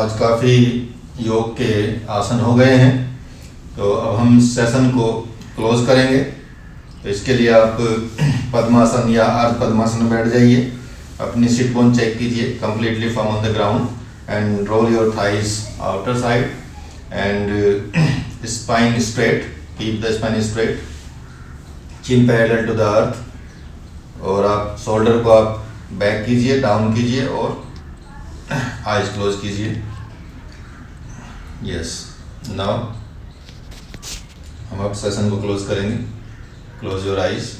आज काफ़ी योग के आसन हो गए हैं, तो अब हम सेशन को क्लोज करेंगे। तो इसके लिए आप पद्मासन या अर्ध पद्मासन में बैठ जाइए, अपनी सिट बोन चेक कीजिए, completely firm on the ground and roll your thighs outer side and spine straight, keep the spine straight, chin parallel to the earth. और आप शोल्डर को आप बैक कीजिए, डाउन कीजिए और आइज क्लोज कीजिए। Yes, now हम अब सेशन को क्लोज करेंगे। Close your eyes.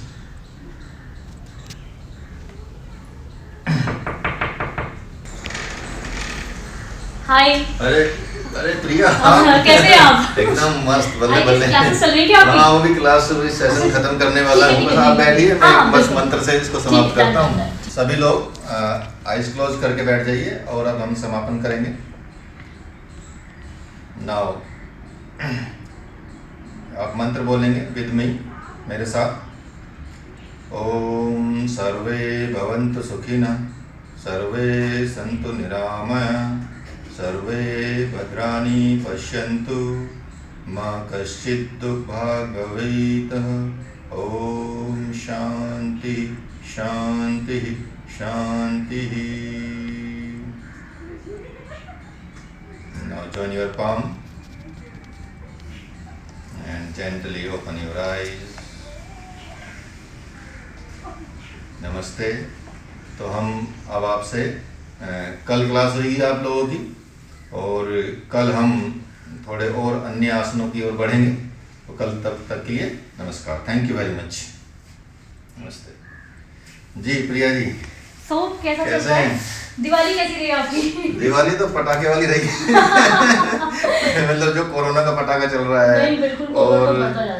हाय। अरे अरे प्रिया, कैसे हैं आप? एकदम मस्त, बल्ले बल्ले। क्लासेस चल रही है आपकी? हाँ, वो भी क्लास सेशन खत्म करने वाला हूँ। बस आप बैठिए, मैं बस मंत्र से इसको समाप्त करता हूँ। सभी लोग आइज क्लोज करके बैठ जाइए और अब हम समापन करेंगे। नाउ आप मंत्र बोलेंगे विद मी, मेरे साथ। ओम सर्वे भवन्तु सुखिनः, सर्वे सन्तु निरामया, सर्वे भद्राणि पश्यन्तु, मा कश्चित् दुःखभाग् भवेत्। ओम शांति शांति शांति। Now join your palm and gently open your eyes. नमस्ते। तो हम अब आपसे कल क्लास होगी आप लोगों की, और कल हम थोड़े और अन्य आसनों की ओर बढ़ेंगे। तो कल तब तक के लिए नमस्कार, थैंक यू वेरी मच। नमस्ते जी। प्रिया जी, सो कैसा चल कैसे रहा है? हैं? दिवाली कैसी रही आपकी? दिवाली तो पटाखे वाली रही मतलब जो कोरोना का पटाखा चल रहा है, नहीं, बिल्कुल,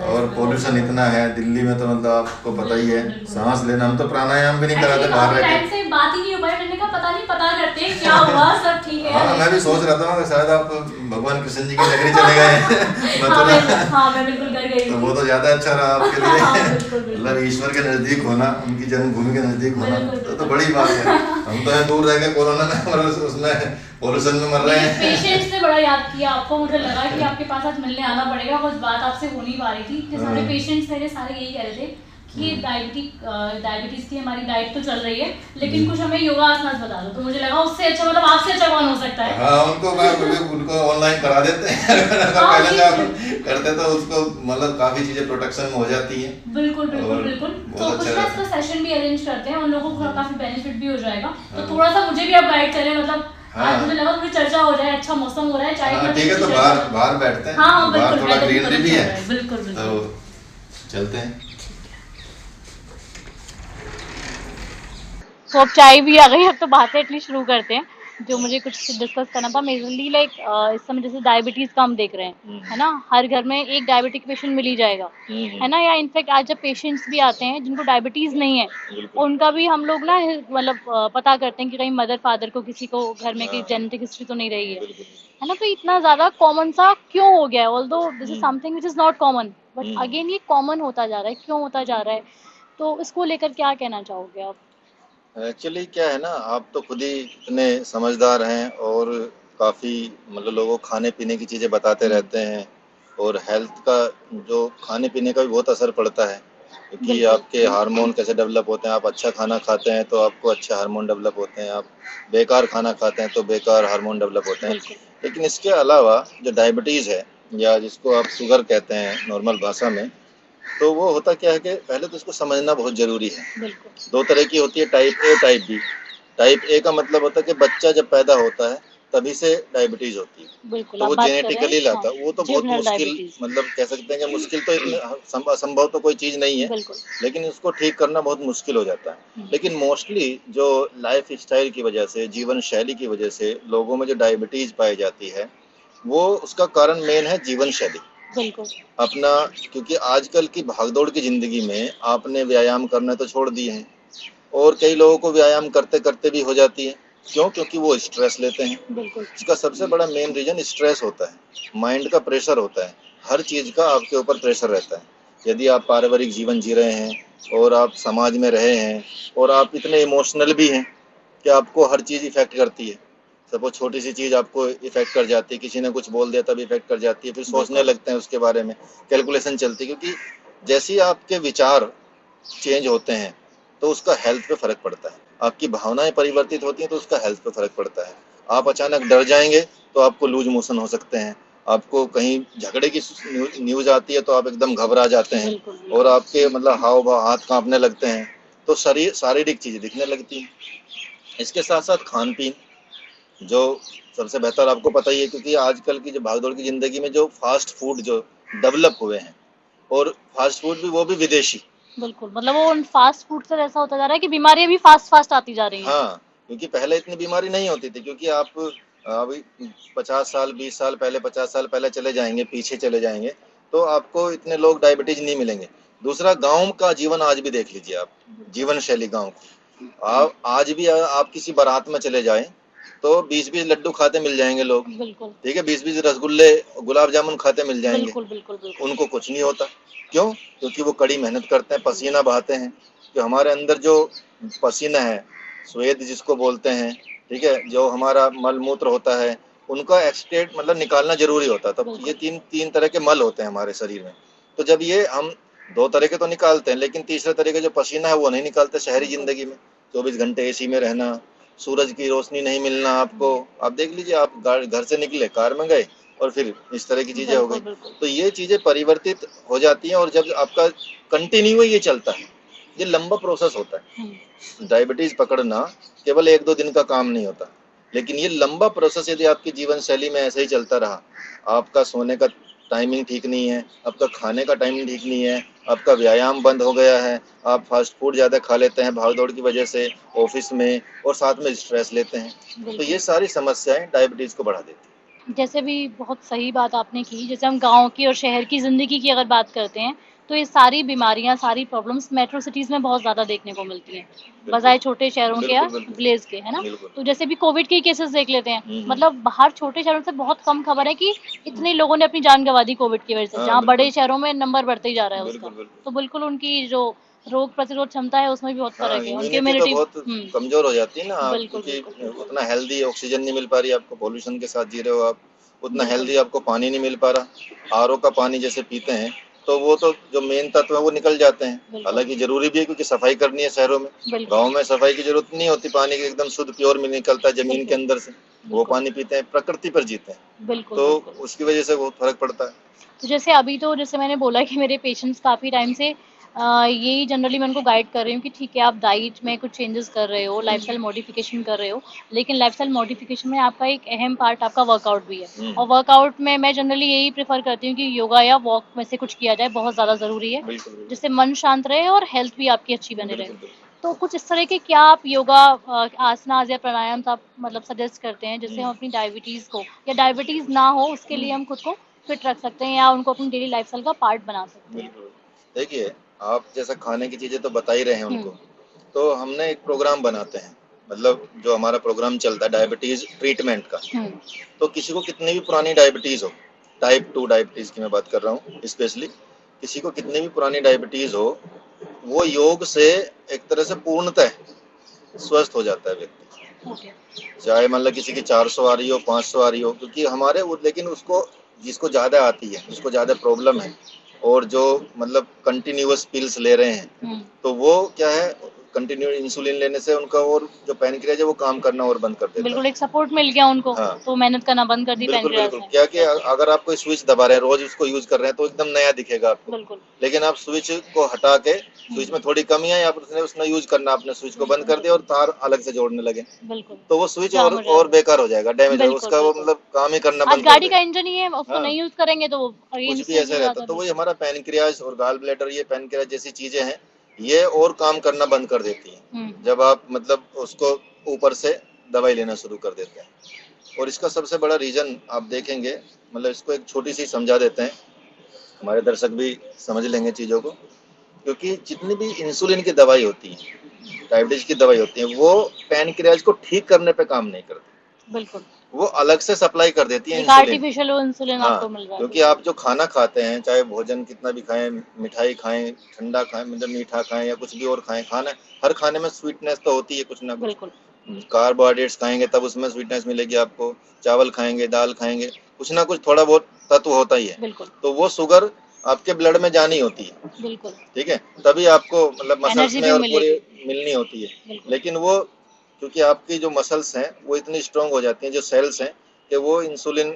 और पोल्यूशन इतना है दिल्ली में, तो मतलब आपको पता ही है, सांस लेना। हम तो प्राणायाम भी नहीं कराते बाहर रह टाइम से बात ही नहीं हो पाई, मैंने कहा पता नहीं, पता करते हैं क्या हुआ, सब ठीक है? हाँ, मैं भी सोच रहा था शायद आप भगवान कृष्ण जी की नगरी चले गए हाँ, मैं बिल्कुल कर गई तो वो तो ज्यादा अच्छा रहा आपके लिए। बिल्कुल। मतलब ईश्वर के नजदीक होना, उनकी जन्मभूमि के नजदीक होना, बिल्कुल। तो बड़ी बात है। हम तो दूर रह के कोरोना में और उसमें पोल्यूशन में मर रहे हैं। पेशेंट्स ने बड़ा याद किया आपको, मुझे लगा कि आपके पास आज मिलने आना पड़ेगा, कुछ बात आपसे हो नहीं पा रही थी। जो सारे पेशेंट्स मेरे सारे यही कह रहे थे कि डायबिटीज की हमारी डाइट तो चल रही है, लेकिन कुछ हमें योगा आसन बता दो। तो मुझे लगा उससे अच्छा, मतलब आपसे अच्छा कौन हो सकता है? हाँ, उनको ऑनलाइन करा देते हैं। पहले जो करते तो उसको मतलब काफी चीजें प्रोटेक्शन में हो जाती है। बिल्कुल बिल्कुल बिल्कुल। तो कुछ ना इसका सेशन भी अरेंज करते हैं, उन लोगों को काफी बेनिफिट भी हो जाएगा। तो थोड़ा सा मुझे भी आप गाइड करें, मतलब आज मुझे लगा थोड़ी चर्चा हो जाए, अच्छा मौसम हो रहा है, चाय ठीक है, तो बाहर बैठते हैं। हाँ, बाहर थोड़ा ग्रीनरी भी है, बिल्कुल बिल्कुल। तो चलते हैं। तो अब चाय भी आ गई, अब तो बातें एटलीस्ट शुरू करते हैं। जो मुझे कुछ डिस्कस करना था मेजरली, लाइक इस समय जैसे डायबिटीज का हम देख रहे हैं, है ना, हर घर में एक डायबिटिक पेशेंट मिल ही जाएगा, है ना। या इनफैक्ट आज जब पेशेंट्स भी आते हैं जिनको डायबिटीज नहीं है, उनका भी हम लोग ना मतलब पता करते हैं कि कहीं मदर फादर को, किसी को घर में कोई जेनेटिक हिस्ट्री तो नहीं रही है ना। तो इतना ज्यादा कॉमन सा क्यों हो गया है? Although this is something which is not common, but again ये कॉमन होता जा रहा है, क्यों होता जा रहा है? तो इसको लेकर क्या कहना चाहोगे आप? एक्चुअली क्या है ना, आप तो खुद ही इतने समझदार हैं और काफ़ी मतलब लोगों को खाने पीने की चीज़ें बताते रहते हैं, और हेल्थ का जो खाने पीने का भी बहुत असर पड़ता है, क्योंकि आपके हार्मोन कैसे डेवलप होते हैं। आप अच्छा खाना खाते हैं तो आपको अच्छे हार्मोन डेवलप होते हैं, आप बेकार खाना खाते हैं तो बेकार हार्मोन डेवलप होते हैं। लेकिन इसके अलावा जो डायबिटीज़ है, या जिसको आप शुगर कहते हैं नॉर्मल भाषा में, तो वो होता क्या है कि पहले तो इसको समझना बहुत ज़रूरी है। दो तरह की होती है, type A type B. Type A का मतलब होता है कि बच्चा जब पैदा होता है तभी से डायबिटीज होती है, तो वो जेनेटिकली लाता है। वो तो बहुत मुश्किल, मतलब कह सकते हैं कि मुश्किल तो इतने असंभव तो कोई चीज़ नहीं है, लेकिन उसको ठीक करना बहुत मुश्किल हो जाता है। लेकिन मोस्टली जो लाइफ स्टाइल की वजह से, जीवन शैली की वजह से लोगों में जो डायबिटीज पाई जाती है, वो उसका कारण मेन है जीवन शैली अपना। क्योंकि आजकल की भागदौड़ की ज़िंदगी में आपने व्यायाम करना तो छोड़ दिए हैं, और कई लोगों को व्यायाम करते करते भी हो जाती है। क्यों? क्योंकि वो स्ट्रेस लेते हैं। इसका सबसे बड़ा मेन रीज़न स्ट्रेस होता है, माइंड का प्रेशर होता है। हर चीज़ का आपके ऊपर प्रेशर रहता है। यदि आप पारिवारिक जीवन जी रहे हैं और आप समाज में रहे हैं और आप इतने इमोशनल भी हैं कि आपको हर चीज़ इफ़ेक्ट करती है, सपोज छोटी सी चीज आपको इफेक्ट कर जाती है, किसी ने कुछ बोल दिया तब इफेक्ट कर जाती है, फिर सोचने बिल्कुल लगते हैं उसके बारे में, कैलकुलेशन चलती है, क्योंकि जैसे ही आपके विचार चेंज होते हैं तो उसका हेल्थ पे फर्क पड़ता है। आपकी भावनाएं परिवर्तित होती हैं तो उसका हेल्थ पे फर्क पड़ता है। आप अचानक डर जाएंगे तो आपको लूज मोशन हो सकते हैं। आपको कहीं झगड़े की न्यूज आती है तो आप एकदम घबरा जाते हैं बिल्कुल और बिल्कुल आपके मतलब हाव भाव हाथ कांपने लगते हैं। तो शरीर शारीरिक चीजें दिखने लगती हैं। इसके साथ साथ खान पीन, जो सबसे बेहतर आपको पता ही है, क्योंकि आजकल की जो भागदौड़ की जिंदगी में जो फास्ट फूड जो डेवलप हुए हैं, और फास्ट फूड भी वो भी विदेशी। बिल्कुल मतलब वो उन फास्ट फूड से ऐसा होता जा रहा है कि बीमारियां भी फास्ट फास्ट आती जा रही हैं। हाँ, क्योंकि पहले इतनी बीमारी नहीं होती थी, क्योंकि आप अभी 50 साल 20 साल पहले 50 साल पहले चले जाएंगे, पीछे चले जाएंगे, तो आपको इतने लोग डायबिटीज नहीं मिलेंगे। दूसरा, गांव का जीवन आज भी देख लीजिए आप, जीवन शैली गांव की। आप आज भी आप किसी बारात में चले जाएं तो 20-20 लड्डू खाते मिल जाएंगे लोग, बिल्कुल ठीक है, 20-20 रसगुल्ले गुलाब जामुन खाते मिल जाएंगे। बिल्कुल बिल्कुल बिल्कुल उनको कुछ नहीं होता। क्यों? क्योंकि वो कड़ी मेहनत करते हैं, पसीना बहाते हैं। जो हमारे अंदर जो पसीना है, स्वेद जिसको बोलते हैं, ठीक है, जो हमारा मल मूत्र होता है, उनका एक्सटेट मतलब निकालना जरूरी होता है। तब ये बिल्कुल तीन तीन तरह के मल होते हैं हमारे शरीर में। तो जब ये हम 2 तरह के तो निकालते हैं, लेकिन तीसरे तरह के जो पसीना है वो नहीं निकालते शहरी बिल्कुल जिंदगी में। 24 घंटे एसी में रहना, सूरज की रोशनी नहीं मिलना आपको। आप देख लीजिए, आप घर से निकले, कार में गए और फिर इस तरह की चीजें हो गई। बिल्कुल बिल्कुल तो ये चीजें परिवर्तित हो जाती हैं, और जब आपका कंटिन्यू ये चलता है, ये लंबा प्रोसेस होता है। डायबिटीज पकड़ना केवल 1-2 दिन का काम नहीं होता, लेकिन ये लंबा प्रोसेस यदि आपकी जीवन शैली में ऐसे ही चलता रहा, आपका सोने का टाइमिंग ठीक नहीं है, आपका खाने का टाइमिंग ठीक नहीं है, आपका व्यायाम बंद हो गया है, आप फास्ट फूड ज़्यादा खा लेते हैं भागदौड़ की वजह से ऑफिस में, और साथ में स्ट्रेस लेते हैं, तो बिल्कुल ये सारी समस्याएं डायबिटीज को बढ़ा देती जैसे भी बहुत सही बात आपने की, जैसे हम गाँव की और शहर की ज़िंदगी की अगर बात करते हैं, तो ये सारी बीमारियाँ, सारी प्रॉब्लम्स मेट्रो सिटीज़ में बहुत ज़्यादा देखने को मिलती हैं, है। बजाय छोटे शहरों के या बिल्कुल बिल्कुल विलेज के, है ना? बिल्कुल। तो जैसे भी कोविड के केसेस देख लेते हैं, हम्म। मतलब बाहर छोटे शहरों से बहुत कम खबर है कि इतने लोगों ने अपनी जान गँवा दी कोविड की वजह से, हाँ जहाँ बड़े बिल्कुल शहरों में नंबर बढ़ते ही जा रहा है उसका। बिल्कुल बिल्कुल। तो बिल्कुल उनकी जो रोग प्रतिरोध क्षमता है, उसमें भी बहुत हाँ, फ़र्क है, उनकी इम्यूनिटी तो इम्यूनिटी बहुत कमजोर हो जाती है ना आप, बिल्कुल, बिल्कुल, क्योंकि बिल्कुल। उतना हेल्दी ऑक्सीजन नहीं मिल पा रही आपको, पॉल्यूशन के साथ जी रहे हो आप, उतना बिल्कुल, हेल्दी आपको पानी नहीं मिल पा रहा। आरओ का पानी जैसे पीते हैं तो वो तो जो मेन तत्व है वो निकल जाते हैं। बिल्कुल, हालांकि जरूरी भी है, क्योंकि सफाई करनी है शहरों में। बिल्कुल, गाँव में सफाई की जरूरत नहीं होती, पानी की एकदम शुद्ध प्योर में निकलता है जमीन के बिल्कुल, अंदर से, वो बिल्कुल, पानी पीते हैं, प्रकृति पर जीते हैं, बिल्कुल, तो बिल्कुल। उसकी वजह से बहुत फर्क पड़ता है। तो जैसे अभी तो जैसे मैंने बोला कि मेरे पेशेंट्स काफ़ी टाइम से यही जनरली मैं उनको गाइड कर रही हूँ कि ठीक है आप डाइट में कुछ चेंजेस कर रहे हो, लाइफस्टाइल मॉडिफिकेशन कर रहे हो, लेकिन लाइफस्टाइल मॉडिफिकेशन में आपका एक अहम पार्ट आपका वर्कआउट भी है। और वर्कआउट में मैं जनरली यही प्रेफर करती हूँ कि योगा या वॉक में से कुछ किया जाए, बहुत ज़्यादा ज़रूरी है, बिल्कुल बिल्कुल जिससे मन शांत रहे और हेल्थ भी आपकी अच्छी बनी रहे। बिल्कुल बिल्कुल। तो कुछ इस तरह के क्या आप योगा आसनास या प्राणायाम आप मतलब सजेस्ट करते हैं जिससे हम अपनी डायबिटीज़ को या डायबिटीज़ ना हो उसके लिए हम खुद को फिट रख सकते हैं या उनको अपनी डेली लाइफस्टाइल का पार्ट बना सकते हैं? बिल्कुल। देखिए, आप जैसा खाने की चीज़ें तो बता ही रहे हैं हुँ, उनको, तो हमने एक प्रोग्राम बनाते हैं, मतलब जो हमारा प्रोग्राम चलता है डायबिटीज़ ट्रीटमेंट का। हुँ, तो किसी को कितनी भी पुरानी डायबिटीज़ हो, टाइप 2 डायबिटीज़ की मैं बात कर रहा हूँ स्पेशली, किसी को कितनी भी पुरानी डायबिटीज़ हो, वो योग से एक तरह से पूर्णतः स्वस्थ हो जाता है व्यक्ति। ओके, चाहे मतलब किसी की 400 आ रही हो, 500 आ रही हो, क्योंकि हमारे वो, लेकिन उसको जिसको ज़्यादा आती है, जिसको ज़्यादा प्रॉब्लम है, और जो मतलब कंटिन्यूअस पिल्स ले रहे हैं, हुँ, तो वो क्या है, कंटिन्यू इंसुलिन लेने से उनका और जो पैनक्रियाज है वो काम करना और बंद कर देता बिल्कुल है। एक सपोर्ट मिल गया उनको, हाँ तो मेहनत करना बंद कर दी बिल्कुल पैनक्रियाज़ बिल्कुल। ने। क्या कि बिल्कुल, अगर आप कोई स्विच दबा रहे हैं, रोज उसको यूज कर रहे हैं, तो एकदम नया दिखेगा आपको। बिल्कुल, लेकिन आप स्विच को हटा के, हुँ, स्विच में थोड़ी कमी है, आप उसने उसने यूज करना, आपने स्विच को बंद बिल्कुल, कर दिया और बिल्कुल, तार अलग से जोड़ने लगे, बिल्कुल, तो वो स्विच जाम हो और जाएगा। बेकार हो जाएगा, डैमेज हो जाएगा, बिल्कुल, उसका वो बिल्कुल। मतलब काम ही करना आज बंद कर गाड़ी का देगा। इंजन ही है, उसको हाँ, नहीं यूज़ करेंगे तो वो कुछ भी इंस्टेंटली ऐसे हो रहता, जाता है, तो वही बिल्कुल, हमारा पैनक्रियाज और गॉल ब्लैडर, ये पैनक्रियाज जैसी चीजें हैं, ये और काम करना बंद कर देती हैं हुँ, जब आप मतलब उसको ऊपर से दवाई लेना शुरू कर देते हैं। और इसका सबसे बड़ा रीजन आप देखेंगे, मतलब इसको एक छोटी सी समझा देते हैं, हमारे दर्शक भी समझ लेंगे चीज़ों को, क्योंकि जितनी भी इंसुलिन की दवाई होती है, डायबिटीज की दवाई होती है, वो पैनक्रियाज को ठीक करने पे काम नहीं करती, बिल्कुल। वो अलग से सप्लाई कर देती है एक इंसुलिन। आर्टिफिशियल इंसुलिन हाँ, आपको मिल रहा है, क्योंकि बिल्कुल, आप जो खाना खाते हैं, चाहे भोजन कितना भी खाएं, मिठाई खाएं, ठंडा खाएं, मतलब मीठा खाएं या कुछ भी और खाएं, खाना हर खाने में स्वीटनेस तो होती है कुछ ना कुछ, बिल्कुल, कार्बोहाइड्रेट्स खाएंगे तब उसमें स्वीटनेस मिलेगी आपको, चावल खाएंगे, दाल खाएंगे, कुछ ना कुछ थोड़ा बहुत तत्व होता ही है, बिल्कुल तो वो शुगर आपके ब्लड में जानी होती है, बिल्कुल ठीक है, तभी आपको मतलब मसल्स एनर्जी में भी और पूरी मिलेगी। मिलनी होती है। बिल्कुल लेकिन वो क्योंकि आपकी जो मसल्स हैं वो इतनी स्ट्रांग हो जाती हैं, जो सेल्स हैं, कि वो इंसुलिन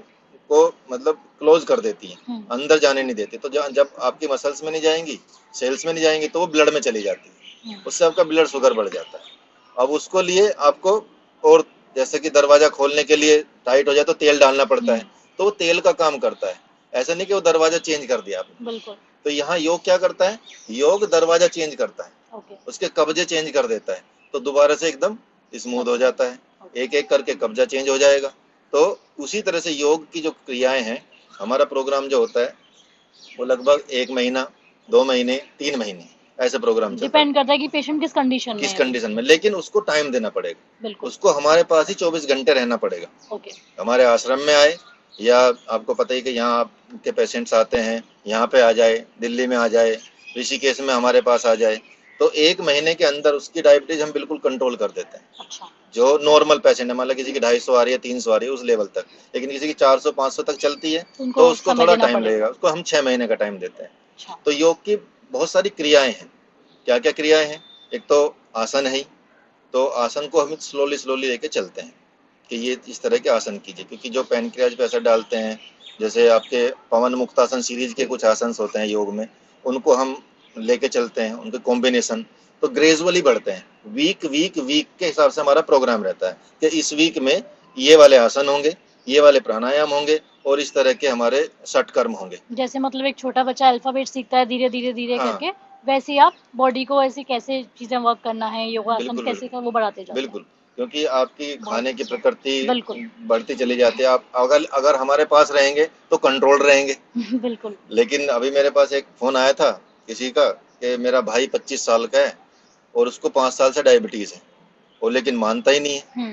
को मतलब क्लोज कर देती हैं, अंदर जाने नहीं देती, तो जब आपकी मसल्स में नहीं जाएंगी, सेल्स में नहीं जाएंगी, तो वो ब्लड में चली जाती है, उससे आपका ब्लड शुगर बढ़ जाता है। अब उसको लिए आपको, और जैसे कि दरवाजा खोलने के लिए टाइट हो जाए तो तेल डालना पड़ता है, तो वो तेल का काम करता है, ऐसा नहीं कि वो दरवाजा चेंज कर दिया आपने। बिल्कुल तो यहाँ योग क्या करता है, योग दरवाजा चेंज करता है, ओके उसके कब्जे चेंज कर देता है, तो दोबारा से एकदम स्मूथ हो जाता है, एक एक करके कब्जा चेंज हो जाएगा। तो उसी तरह से योग की जो क्रियाएं हैं, हमारा प्रोग्राम जो होता है वो लगभग 1 महीना, 2 महीने, 3 महीने ऐसे प्रोग्राम चलता है, डिपेंड करता है कि पेशेंट किस कंडीशन में किस है। कंडीशन में, लेकिन उसको टाइम देना पड़ेगा, बिल्कुल उसको हमारे पास ही 24 घंटे रहना पड़ेगा। ओके हमारे आश्रम में आए, या आपको पता ही कि यहाँ आपके पेशेंट्स आते हैं, यहाँ पे आ जाए, दिल्ली में आ जाए, ऋषिकेश में हमारे पास आ जाए, तो 1 महीने के अंदर उसकी डायबिटीज हम बिल्कुल कंट्रोल कर देते हैं। अच्छा जो नॉर्मल पेशेंट है, मतलब किसी की 250 आ रही है, 300 आ रही है, उस लेवल तक, लेकिन किसी की 400-500 तक चलती है, तो उनको उसको समय थोड़ा देना टाइम पड़ेगा। लगेगा, उसको हम 6 महीने का टाइम देते हैं। अच्छा तो योग की बहुत सारी क्रियाएं हैं। क्या क्या क्रियाएं हैं, एक तो आसन है ही, तो आसन को हम स्लोली स्लोली लेके चलते हैं कि ये इस तरह के आसन कीजिए, क्योंकि जो पैनक्रियाज पे असर डालते हैं, जैसे आपके पवन मुक्तासन सीरीज के कुछ आसन होते हैं योग में, उनको हम लेके चलते हैं, उनके कॉम्बिनेशन तो ग्रेजुअली बढ़ते हैं, वीक वीक वीक के हिसाब से हमारा प्रोग्राम रहता है कि इस वीक में ये वाले आसन होंगे, ये वाले प्राणायाम होंगे, और इस तरह के हमारे षटकर्म होंगे। जैसे मतलब एक छोटा बच्चा अल्फाबेट सीखता है धीरे धीरे धीरे हाँ करके, वैसे ही आप बॉडी को ऐसे कैसे चीजें वर्क करना है, योगासन बिल्कुल कैसे का बिल्कुल वो बढ़ाते जाते हैं। बिल्कुल, क्योंकि आपकी बहुत खाने की अच्छा प्रकृति बिल्कुल बढ़ती चली जाती है, आप अगर अगर हमारे पास रहेंगे तो कंट्रोल रहेंगे। बिल्कुल लेकिन अभी मेरे पास एक फोन आया था किसी का कि मेरा भाई 25 साल का है और उसको 5 साल से डायबिटीज है, वो लेकिन मानता ही नहीं है,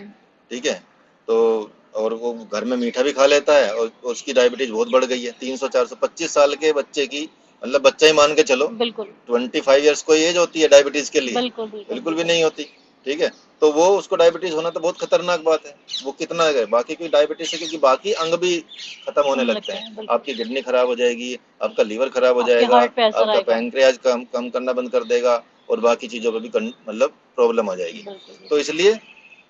ठीक है, तो और वो घर में मीठा भी खा लेता है, और उसकी डायबिटीज बहुत बढ़ गई है, 300-400, 25 साल के बच्चे की, मतलब बच्चा ही मान के चलो, बिल्कुल 25 ईयर्स कोई एज होती है डायबिटीज के लिए, बिल्कुल बिल्कुल बिल्कुल भी बिल्कुल नहीं होती, ठीक है। तो वो उसको डायबिटीज होना तो बहुत खतरनाक बात है, वो कितना है बाकी कोई डायबिटीज है, क्योंकि बाकी अंग भी खत्म होने होने लगते लगते हैं, हैं बिल्कुल। आपकी किडनी खराब हो जाएगी, आपका लीवर खराब हो आपके जाएगा, हार्ट पे असर आपका आएगा। पैनक्रियाज कम कम करना बंद कर देगा, और बाकी चीजों पे भी मतलब प्रॉब्लम आ जाएगी। बिल्कुल तो इसलिए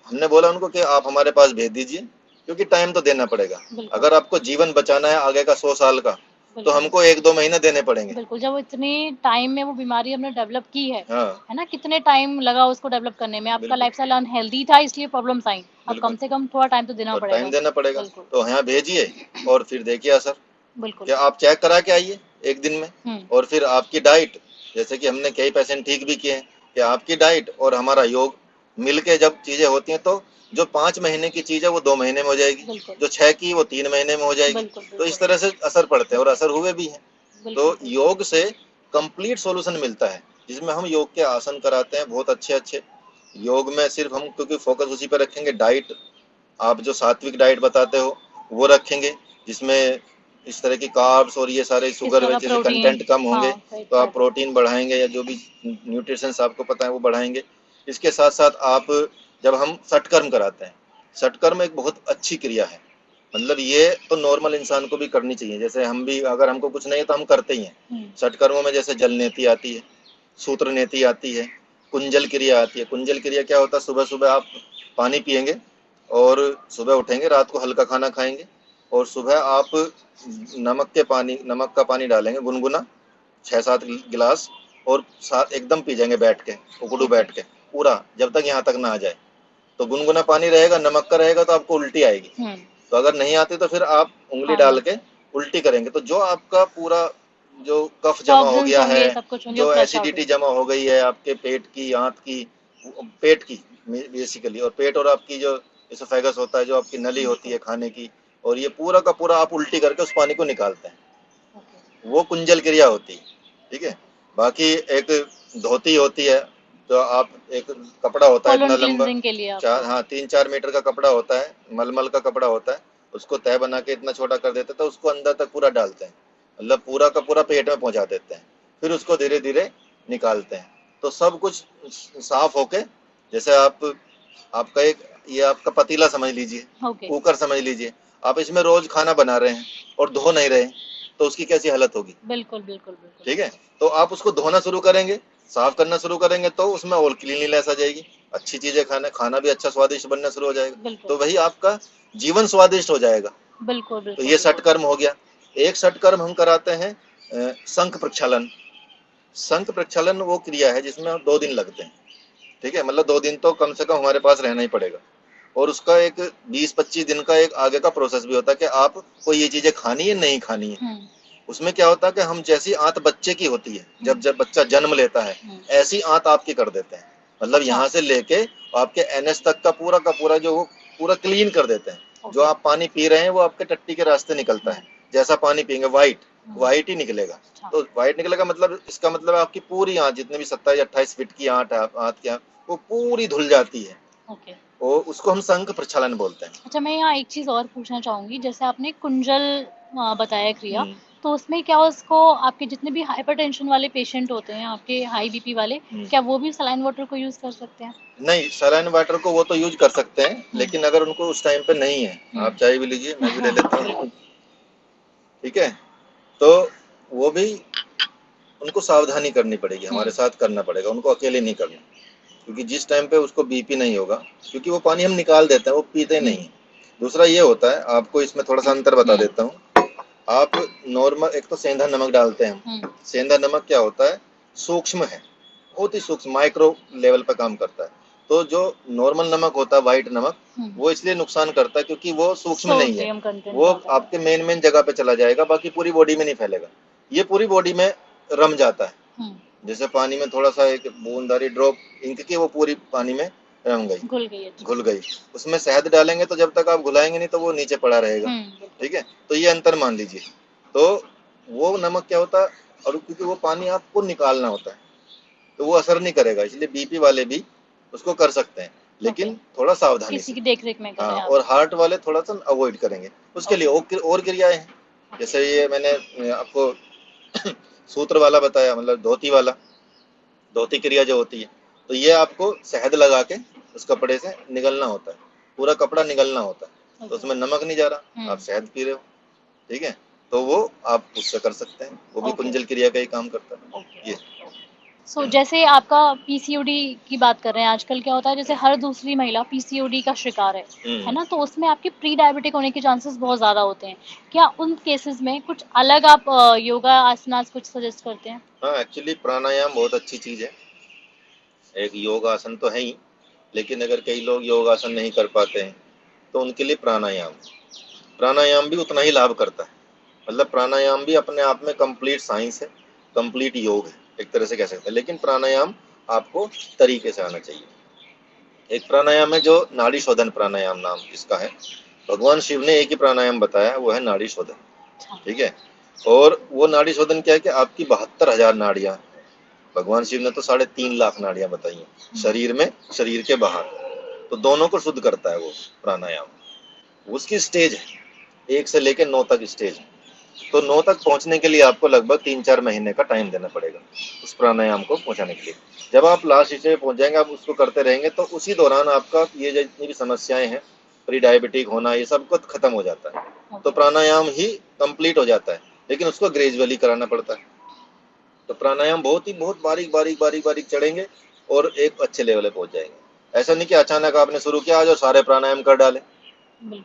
हमने बोला उनको कि आप हमारे पास भेज दीजिए, क्योंकि टाइम तो देना पड़ेगा, बिल्कुल अगर आपको जीवन बचाना है आगे का 100 साल का, तो बिल्कुल हमको 1-2 महीने देने पड़ेंगे। बिल्कुल जब इतने टाइम में वो बीमारी हमने डेवलप की हाँ है ना, कितने टाइम लगा उसको डेवलप करने में, आपका बिल्कुल लाइफस्टाइल अनहेल्दी था इसलिए प्रॉब्लम्स आई, अब कम बिल्कुल, से कम थोड़ा टाइम तो देना और पड़ेगा। टाइम देना पड़ेगा, बिल्कुल तो यहाँ भेजिए और फिर देखिए असर। बिल्कुल क्या आप चेक करा के आइए एक दिन में, और फिर आपकी डाइट, जैसे कि हमने कई पेशेंट ठीक भी किए हैं, कि आपकी डाइट और हमारा योग मिलके जब चीजें होती हैं, तो जो 5 महीने की चीज है वो 2 महीने में हो जाएगी, बिल्कुल जो 6 की वो 3 महीने में हो जाएगी। बिल्कुल तो इस बिल्कुल तरह से असर पड़ते हैं, और असर हुए भी हैं। तो बिल्कुल योग से कंप्लीट सॉल्यूशन मिलता है, जिसमें हम योग के आसन कराते हैं बहुत अच्छे अच्छे। योग में सिर्फ हम क्योंकि फोकस उसी पर रखेंगे, डाइट आप जो सात्विक डाइट बताते हो वो रखेंगे, जिसमें इस तरह की कार्ब्स और ये सारे इस शुगर तरह जैसे प्रोटीन कंटेंट कम होंगे, हाँ तो आप फैट प्रोटीन बढ़ाएंगे, या जो भी न्यूट्रिशंस आपको पता है वो बढ़ाएंगे। इसके साथ साथ आप, जब हम सटकर्म कराते हैं, सटकर्म एक बहुत अच्छी क्रिया है, मतलब ये तो नॉर्मल इंसान को भी करनी चाहिए, जैसे हम भी अगर हमको कुछ नहीं है तो हम करते ही हैं। सटकर्मों में जैसे जल नेति आती है, सूत्र नेति आती है, कुंजल क्रिया आती है। कुंजल क्रिया क्या होता है, सुबह सुबह आप पानी पियेंगे, और सुबह उठेंगे, रात को हल्का खाना खाएंगे, और सुबह आप नमक का पानी डालेंगे गुनगुना, 6-7 गिलास, और साथ एकदम पी जाएंगे बैठ के, उकड़ू ओके बैठ के पूरा, जब तक यहाँ तक ना आ जाए। तो गुनगुना पानी रहेगा, नमक का रहेगा, तो आपको उल्टी आएगी, तो अगर नहीं आती तो फिर आप उंगली डाल के उल्टी करेंगे, तो जो आपका पूरा जो कफ जमा हो टॉक्सिन्स गया है, होंगे सब कुछ होंगे वो जो फ्लश आउट एसिडिटी होंगे। जमा हो गई है आपके पेट की, आंत की, पेट की बेसिकली, और पेट और आपकी जो इसोफेगस होता है, जो आपकी नली होती है खाने की, और ये पूरा का पूरा आप उल्टी करके उस पानी को निकालते हैं, वो कुंजल क्रिया होती है, ठीक है। बाकी एक धोती होती है, तो आप एक कपड़ा होता है इतना कोलोन लंबा, क्लींजिंग के लिए आपको 3-4 मीटर का कपड़ा होता है, मलमल का कपड़ा होता है, उसको तय बना के इतना छोटा कर देते हैं, तो उसको अंदर तक पूरा डालते हैं, मतलब पूरा का पूरा पेट में पहुंचा देते हैं, फिर उसको धीरे धीरे निकालते हैं, तो सब कुछ साफ होके, जैसे आप आपका एक, ये आपका पतीला समझ लीजिए, ओके। कुकर समझ लीजिए, आप इसमें रोज खाना बना रहे हैं और धो नहीं रहे, तो उसकी कैसी हालत होगी। बिल्कुल बिल्कुल बिल्कुल। ठीक है, तो आप उसको धोना शुरू करेंगे, साफ करना शुरू करेंगे, तो उसमें ऑल क्लीनलीनेस आ जाएगी, अच्छी चीजें खाना खाना भी अच्छा स्वादिष्ट बनना शुरू हो जाएगा, बिल्कुल तो वही आपका जीवन स्वादिष्ट हो जाएगा। बिल्कुल तो बिल्कुल ये बिल्कुल। षटकर्म हो गया। एक षटकर्म हम कराते हैं शंख प्रक्षालन। शंख प्रक्षालन वो क्रिया है जिसमें 2 दिन लगते हैं। ठीक है, मतलब 2 दिन तो कम से कम हमारे पास रहना ही पड़ेगा, और उसका एक 20-25 दिन का एक आगे का प्रोसेस भी होता है कि आपको ये चीजें खानी है नहीं खानी है। उसमें क्या होता है कि हम जैसी आंत बच्चे की होती है, जब जब बच्चा जन्म लेता है, ऐसी आंत आपकी कर देते हैं। मतलब अच्छा। यहाँ से लेके आपके एनएस तक का पूरा जो वो पूरा क्लीन कर देते हैं। जो ओके। आप पानी पी रहे हैं वो आपके टट्टी के रास्ते निकलता है, जैसा पानी पियेंगे वाइट ही निकलेगा। अच्छा। तो वाइट निकलेगा मतलब इसका मतलब है आपकी पूरी आंत, जितने भी 27-28 फीट की आंत है, आंत की आंत, वो पूरी धुल जाती है। ओके। वो उसको हम शंख प्रक्षालन बोलते हैं। अच्छा, मैं यहाँ एक चीज़ और पूछना चाहूँगी, जैसे आपने कुंजल बताया क्रिया, हम्म, तो उसमें क्या उसको आपके जितने भी हाइपरटेंशन वाले पेशेंट होते हैं, आपके हाई बीपी वाले, क्या वो भी सलाइन वाटर को यूज़ कर सकते हैं? नहीं, सलाइन वाटर को वो तो यूज कर सकते हैं, लेकिन अगर उनको उस टाइम पे नहीं है, आप चाय भी लीजिए, मैं भी ले लेता हूँ। ठीक है, तो वो भी उनको सावधानी करनी पड़ेगी, हमारे साथ करना पड़ेगा, उनको अकेले नहीं करना, क्योंकि जिस टाइम पे उसको बीपी नहीं होगा, क्योंकि वो पानी हम निकाल देते हैं, वो पीते नहीं है। दूसरा ये होता है, आपको इसमें थोड़ा सा अंतर बता देता हूँ। आप नॉर्मल एक तो सेंधा नमक डालते हैं हम। सेंधा नमक क्या होता है, सूक्ष्म है, बहुत ही सूक्ष्म माइक्रो लेवल पे काम करता है। तो जो नॉर्मल नमक होता है, व्हाइट नमक, वो इसलिए नुकसान करता है क्योंकि वो सूक्ष्म नहीं है, सोडियम कंटेंट वो ज़्यादा है। आपके मेन जगह पे चला जाएगा, बाकी पूरी बॉडी में नहीं फैलेगा। ये पूरी बॉडी में रम जाता है, जैसे पानी में थोड़ा सा एक बूंदारी ड्रॉप इंक की, वो पूरी पानी में रम गई, घुल गई अच्छी। घुल गई। उसमें शहद डालेंगे तो जब तक आप घुलाएंगे नहीं तो वो नीचे पड़ा रहेगा। ठीक है, तो ये अंतर मान लीजिए। तो वो नमक क्या होता है, और क्योंकि वो पानी आपको निकालना होता है, तो वो असर नहीं करेगा, इसलिए बीपी वाले भी उसको कर सकते हैं, लेकिन थोड़ा सावधानी किसी से। की देख-रेख में करें हाँ, आप। और हार्ट वाले थोड़ा सा अवॉइड करेंगे। उसके लिए और क्रियाएं हैं, जैसे ये मैंने आपको सूत्र वाला बताया, मतलब धोती वाला, धोती क्रिया जो होती है, तो ये आपको शहद लगा के उस कपड़े से निगलना होता है, पूरा कपड़ा निगलना होता है, तो उसमें नमक नहीं जा रहा, आप शहद पी रहे हो। ठीक है, तो वो आप उससे कर सकते हैं, वो भी कुंजल क्रिया का ही काम करता है ये। जैसे आपका पीसीओडी की बात कर रहे हैं, आजकल क्या होता है, जैसे हर दूसरी महिला पीसीओडी का शिकार है ना, तो उसमें आपके प्री डायबिटिक होने के चांसेस बहुत ज़्यादा होते हैं। क्या उन केसेस में कुछ अलग आप योगा आसनास कुछ सजेस्ट करते हैं? हाँ, एक्चुअली प्राणायाम बहुत अच्छी चीज़ है, एक योग आसन तो है ही, लेकिन अगर कई लोग योग आसन नहीं कर पाते हैं तो उनके लिए प्राणायाम भी उतना ही लाभ करता है। मतलब प्राणायाम भी अपने आप में कंप्लीट साइंस है, कंप्लीट योग है, एक तरह से कह सकते हैं, लेकिन प्राणायाम आपको तरीके से आना चाहिए। एक प्राणायाम है जो नाड़ी शोधन प्राणायाम नाम इसका है, भगवान शिव ने एक ही प्राणायाम बताया, वो है नाड़ी शोधन। ठीक है, और वो नाड़ी शोधन क्या है कि आपकी 72,000 नाड़ियां, भगवान शिव ने तो 3.5 लाख नाड़ियां बताई हैं शरीर में, शरीर के बाहर, तो दोनों को शुद्ध करता है वो प्राणायाम। उसकी स्टेज है 1 से लेकर 9 तक स्टेज है, तो 9 तक पहुंचने के लिए आपको लगभग 3-4 महीने का टाइम देना पड़ेगा उस प्राणायाम को पहुंचाने के लिए। जब आप लास्ट स्टेज पे पहुंच जाएंगे, आप उसको करते रहेंगे, तो उसी दौरान आपका ये जितनी भी समस्याएं हैं, प्री डायबिटिक होना, ये सब कुछ खत्म हो जाता है। तो प्राणायाम ही कंप्लीट हो जाता है, लेकिन उसको ग्रेजुअली कराना पड़ता है। तो प्राणायाम बहुत बारीक बारीक बारीक बारीक चढ़ेंगे और एक अच्छे लेवल पे पहुंच जाएंगे। ऐसा नहीं कि अचानक आपने शुरू किया आज और सारे प्राणायाम कर डाले,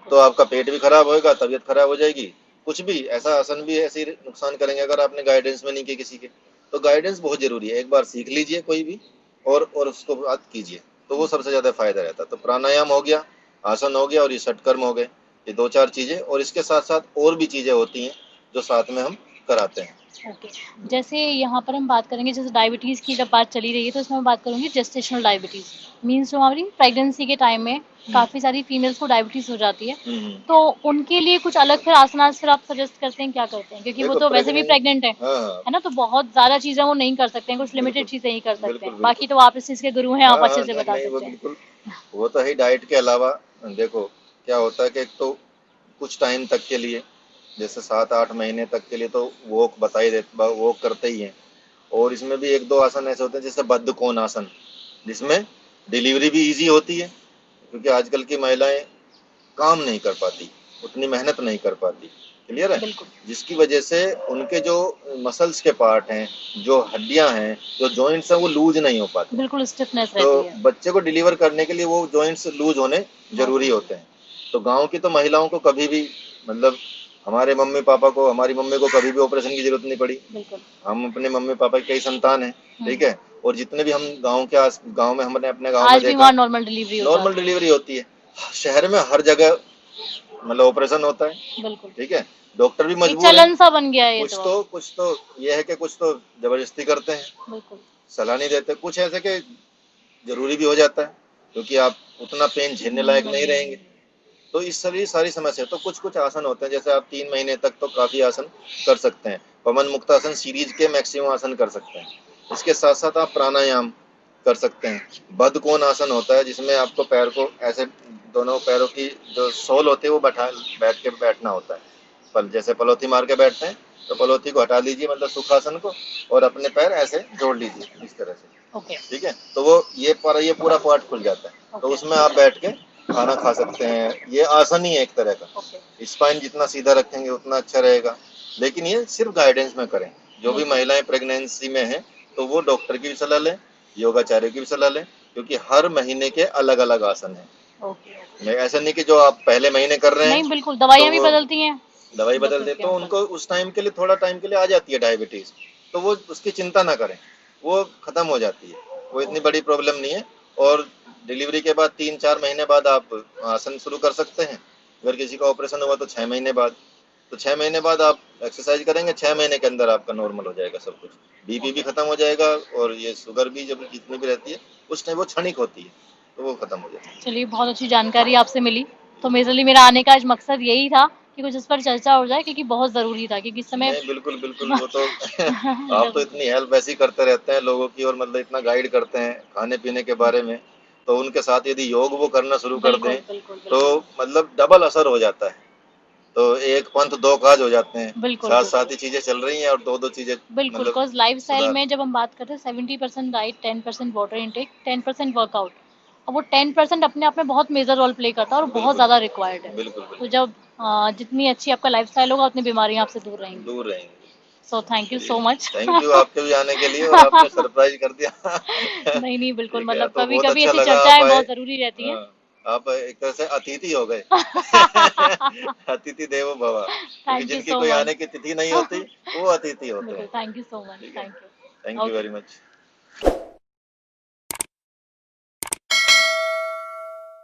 तो आपका पेट भी खराब होएगा, तबीयत खराब हो जाएगी, कुछ भी ऐसा आसन भी ऐसे ही नुकसान करेंगे अगर आपने गाइडेंस में नहीं किया किसी के। तो गाइडेंस बहुत जरूरी है, एक बार सीख लीजिए कोई भी, और उसको बात कीजिए, तो वो सबसे ज्यादा फायदा रहता है। तो प्राणायाम हो गया, आसन हो गया, और ये षटकर्म हो गए, ये 2-4 चीजें, और इसके साथ साथ और भी चीजें होती हैं जो साथ में हम कराते हैं। ओके, जैसे यहाँ पर हम बात करेंगे, जैसे डायबिटीज़ की जब बात चली रही है, तो इसमें मैं बात करूँगी जेस्टेशनल डायबिटीज़, मीन्स जो हमारी प्रेगनेंसी के टाइम में काफ़ी सारी फीमेल्स को डायबिटीज़ हो जाती है, तो उनके लिए कुछ अलग फिर आसनास फिर आप सजेस्ट करते हैं, क्या करते हैं? क्योंकि वो तो वैसे भी प्रेग्नेंट है ना, तो बहुत ज़्यादा चीज़ें वो नहीं कर सकते हैं, कुछ लिमिटेड चीज़ें ही कर सकते हैं। बाकी तो आप इस चीज़ के गुरु हैं, आप अच्छे से बता नहीं, वो सकते हैं। बिल्कुल, वो तो है डाइट के अलावा। देखो क्या होता है कि एक तो कुछ टाइम तक के लिए, जैसे 7-8 महीने तक के लिए तो वॉक वॉक करते ही हैं, और इसमें भी 1-2 आसन ऐसे होते हैं जैसे बद्ध कोण आसन, जिसमें डिलीवरी भी इजी होती है क्योंकि आजकल की महिलाएं काम नहीं कर पाती, उतनी मेहनत नहीं कर पाती। क्लियर है? बिल्कुल जिसकी वजह से उनके जो मसल्स के पार्ट हैं, जो हड्डियां हैं, जो जॉइंट्स हैं, वो लूज नहीं हो पाते। बिल्कुल स्टिफनेस तो रहती है। बच्चे को डिलीवर करने के लिए वो जॉइंट्स लूज होने जरूरी होते हैं। तो गांव की तो महिलाओं को कभी भी मतलब हमारे मम्मी पापा को, हमारी मम्मी को कभी भी ऑपरेशन की जरूरत नहीं पड़ी। बिल्कुल हम अपने मम्मी पापा के कई संतान हैं, ठीक है, और जितने भी हम गांव में हमने अपने गांव में आज भी देखा वहाँ नॉर्मल डिलीवरी होता नॉर्मल डिलीवरी होती है। शहर में हर जगह मतलब ऑपरेशन होता है, है। बिल्कुल ठीक है, डॉक्टर भी एक मजबूर है। चलन सा बन गया है ये तो। कुछ तो ये है कि कुछ तो जबरदस्ती करते हैं, बिल्कुल सलाह नहीं देते, कुछ ऐसे कि जरूरी भी हो जाता है क्योंकि आप उतना पेन झेलने लायक नहीं रहेंगे। तो इस सारी समस्या तो कुछ कुछ आसन होते हैं, जैसे आप 3 महीने तक तो काफी आसन कर सकते हैं। पवन मुक्तासन सीरीज के मैक्सिमम आसन कर सकते हैं। इसके साथ साथ आप प्राणायाम कर सकते हैं। बद्ध कोण आसन होता है जिसमें आपको पैर को ऐसे दोनों पैरों की जो सोल होती है वो बैठना होता है। जैसे पलोथी मार के बैठते हैं तो पलोथी को हटा लीजिए, मतलब सुखासन को, और अपने पैर ऐसे जोड़ लीजिए इस तरह से, ओके ठीक है, तो वो ये पूरा पार्ट खुल जाता है। तो ओके उसमें आप बैठ के खाना खा सकते हैं। ये आसन ही है एक तरह का। ओके स्पाइन जितना सीधा रखेंगे उतना अच्छा रहेगा, लेकिन ये सिर्फ गाइडेंस में करें। जो भी बिल्कुल। महिलाएं प्रेगनेंसी में हैं तो वो डॉक्टर की भी सलाह लें, योगाचार्य की भी सलाह लें, क्योंकि हर महीने के अलग अलग आसन हैं। ओके ऐसा नहीं कि जो आप पहले महीने कर रहे हैं नहीं बिल्कुल दवाइयाँ तो भी वो बदलती हैं दवाई बदल डॉक्टर्स दे के तो अनुसार। उनको उस टाइम के लिए थोड़ा टाइम के लिए आ जाती है डायबिटीज, तो वो उसकी चिंता ना करें, वो खत्म हो जाती है, वो इतनी बड़ी प्रॉब्लम नहीं है। और डिलीवरी के बाद 3-4 महीने बाद आप आसन शुरू कर सकते हैं। अगर किसी का ऑपरेशन हुआ तो 6 महीने बाद, तो 6 महीने बाद आप एक्सरसाइज करेंगे, 6 महीने के अंदर आपका नॉर्मल हो जाएगा सब कुछ। बीपी भी खत्म हो जाएगा, और ये शुगर भी जब जितनी भी रहती है उस टाइम वो क्षणिक होती है, तो वो खत्म हो जाती है। चलिए बहुत अच्छी जानकारी आपसे मिली। तो मेजरली मेरा आने का आज मकसद यही था कि कुछ इस पर चर्चा हो जाए क्योंकि बहुत ज़रूरी था क्योंकि इस समय नहीं बिल्कुल बिल्कुल, वो तो आप तो इतनी हेल्प ऐसी करते रहते हैं लोगों की, और मतलब इतना गाइड करते हैं खाने पीने के बारे में, तो उनके साथ यदि योग वो करना शुरू कर बिल्कुल दें बिल्कुल तो बिल्कुल मतलब डबल असर हो जाता है। तो एक पंथ दो काज हो जाते हैं, बिल्कुल साथ साथ बिल्कुल ही चीजें चल रही हैं और दो दो चीजें बिल्कुल मतलब बिकॉज लाइफ स्टाइल सुधार। में जब हम बात करते हैं 70% डाइट 10% वाटर इनटेक 10% वर्कआउट और वो 10% अपने आप में बहुत मेजर रोल प्ले करता है और बहुत बिल्कुल ज़्यादा रिक्वायर्ड है। बिल्कुल तो बिल्कुल जब जितनी अच्छी आपका लाइफ स्टाइल होगा उतनी बीमारियां आपसे दूर रहेंगी। दूर रहेंगे। सो थैंक यू चलिए, सो मच। थैंक यू आपके भी आने के लिए, और आपने सरप्राइज कर दिया। नहीं नहीं बिल्कुल ठीक है, मतलब तो कभी बहुत कभी अच्छा ऐसी लगा आप चर्चाएं आए। बहुत ज़रूरी रहती हैं। हाँ, आप एक तरह से अतिथि हो गए। अतिथि देवो भव, क्योंकि थैंक यू जिनकी सो कोई मच। आने की तिथि नहीं होती वो अतिथि होते बिल्कुल हैं। थैंक यू सो मच ठीक है, thank you thank you okay very much.